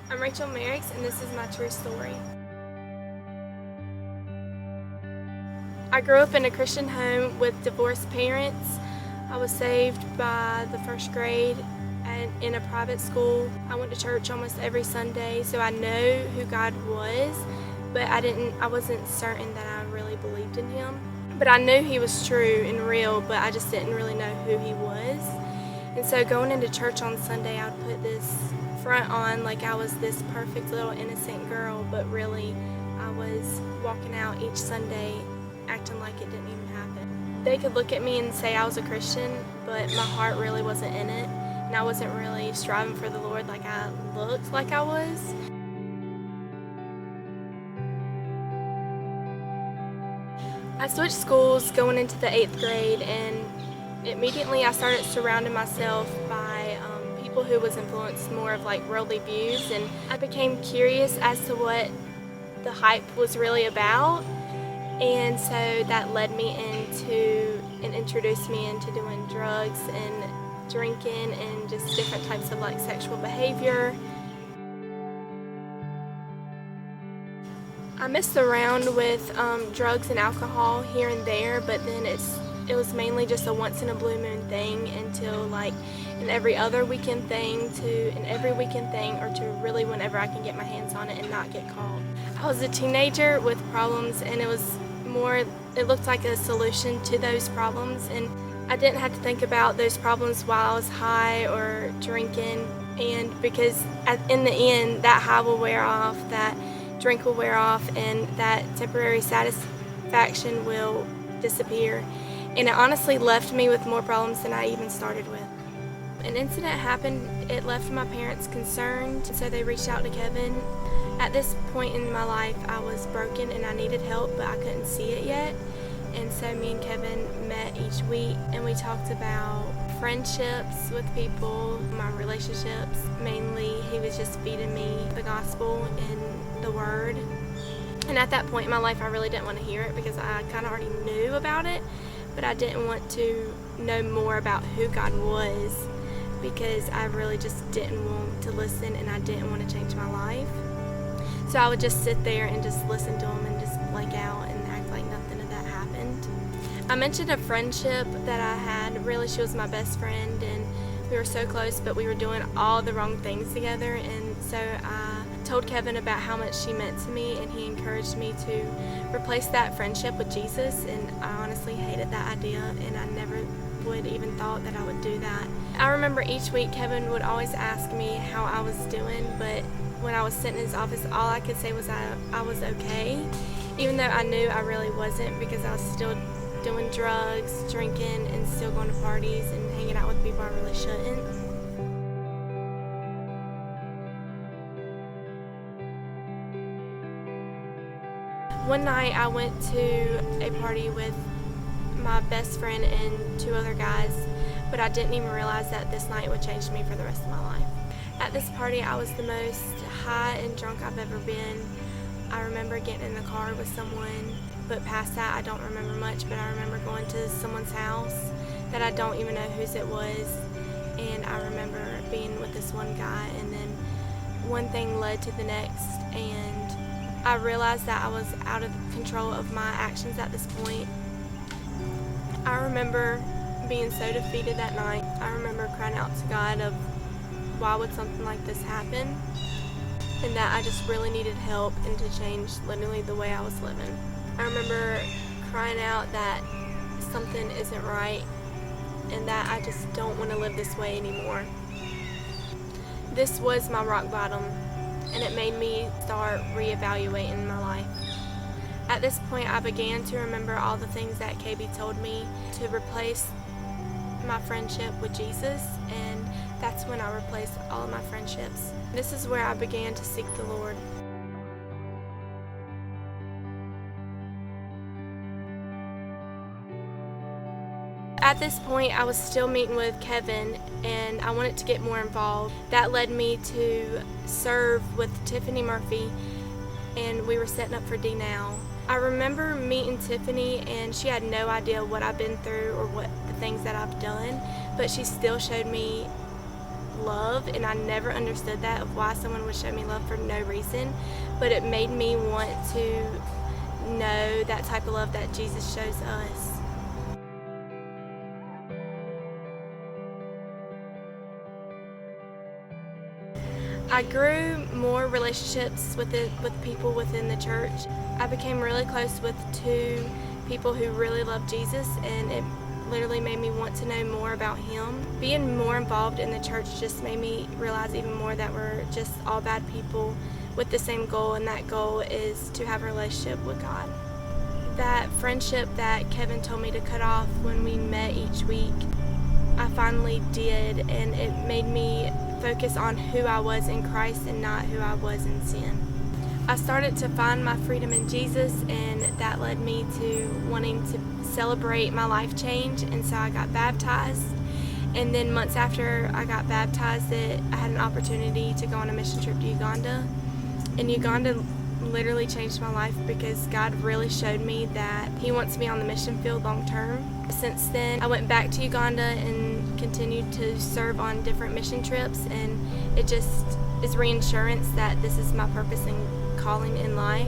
I'm Rachel Merricks, and this is my true story. I grew up in a Christian home with divorced parents. I was saved by the first grade and in a private school. I went to church almost every Sunday, so I know who God was, but I wasn't certain that I really believed in Him. But I knew He was true and real, but I just didn't really know who He was. And so going into church on Sunday, I would put this front on like I was this perfect little innocent girl, but really I was walking out each Sunday acting like it didn't even happen. They could look at me and say I was a Christian, but my heart really wasn't in it, and I wasn't really striving for the Lord like I looked like I was. I switched schools going into the 8th grade, and immediately I started surrounding myself by people who was influenced more of like worldly views, and I became curious as to what the hype was really about. And so that led me into and introduced me into doing drugs and drinking and just different types of like sexual behavior. I messed around with drugs and alcohol here and there, but then it was mainly just a once in a blue moon thing until like an every other weekend thing to an every weekend thing, or to really whenever I can get my hands on it and not get caught. I was a teenager with problems, and it looked like a solution to those problems, and I didn't have to think about those problems while I was high or drinking, and because in the end that high will wear off, that drink will wear off, and that temporary satisfaction will disappear. And it honestly left me with more problems than I even started with. An incident happened, it left my parents concerned, so they reached out to Kevin. At this point in my life, I was broken and I needed help, but I couldn't see it yet. And so me and Kevin met each week, and we talked about friendships with people, my relationships. Mainly, he was just feeding me the gospel and the word. And at that point in my life, I really didn't want to hear it because I kind of already knew about it, but I didn't want to know more about who God was because I really just didn't want to listen, and I didn't want to change my life. So I would just sit there and just listen to him and just blank out and act like nothing of that happened. I mentioned a friendship that I had. Really, she was my best friend, and we were so close, but we were doing all the wrong things together. And so I told Kevin about how much she meant to me, and he encouraged me to replace that friendship with Jesus. And I honestly hated that idea, and I never would even thought that I would do that. I remember each week Kevin would always ask me how I was doing, but when I was sitting in his office, all I could say was I was okay, even though I knew I really wasn't, because I was still doing drugs, drinking, and still going to parties and hanging out with people I really shouldn't. One night I went to a party with my best friend and 2 other guys, but I didn't even realize that this night would change me for the rest of my life. At this party, I was the most high and drunk I've ever been. I remember getting in the car with someone, but past that I don't remember much, but I remember going to someone's house that I don't even know whose it was, and I remember being with this one guy, and then one thing led to the next, and I realized that I was out of control of my actions at this point. I remember being so defeated that night. I remember crying out to God of why would something like this happen, and that I just really needed help and to change literally the way I was living. I remember crying out that something isn't right and that I just don't want to live this way anymore. This was my rock bottom, and it made me start reevaluating my life. At this point, I began to remember all the things that KB told me to replace my friendship with Jesus, and that's when I replaced all of my friendships. This is where I began to seek the Lord. At this point, I was still meeting with Kevin, and I wanted to get more involved. That led me to serve with Tiffany Murphy, and we were setting up for D Now. I remember meeting Tiffany, and she had no idea what I've been through or what the things that I've done, but she still showed me love, and I never understood that, of why someone would show me love for no reason, but it made me want to know that type of love that Jesus shows us. I grew more relationships with people within the church. I became really close with two people who really loved Jesus, and it literally made me want to know more about him. Being more involved in the church just made me realize even more that we're just all bad people with the same goal, and that goal is to have a relationship with God. That friendship that Kevin told me to cut off when we met each week, I finally did, and it made me focus on who I was in Christ and not who I was in sin. I started to find my freedom in Jesus, and that led me to wanting to celebrate my life change, and so I got baptized. And then months after I got baptized, I had an opportunity to go on a mission trip to Uganda. And Uganda literally changed my life because God really showed me that He wants me on the mission field long term. Since then, I went back to Uganda and continued to serve on different mission trips, and it just is reassurance that this is my purpose and calling in life.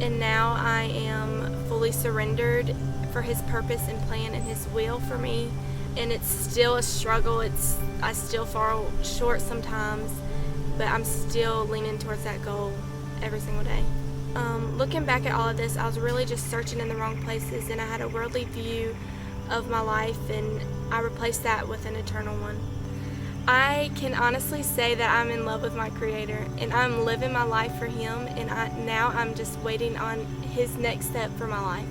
And now I am fully surrendered for His purpose and plan and His will for me. And it's still a struggle. I still fall short sometimes, but I'm still leaning towards that goal every single day. Looking back at all of this, I was really just searching in the wrong places, and I had a worldly view of my life, and I replaced that with an eternal one. I can honestly say that I'm in love with my Creator, and I'm living my life for Him, and now I'm just waiting on His next step for my life.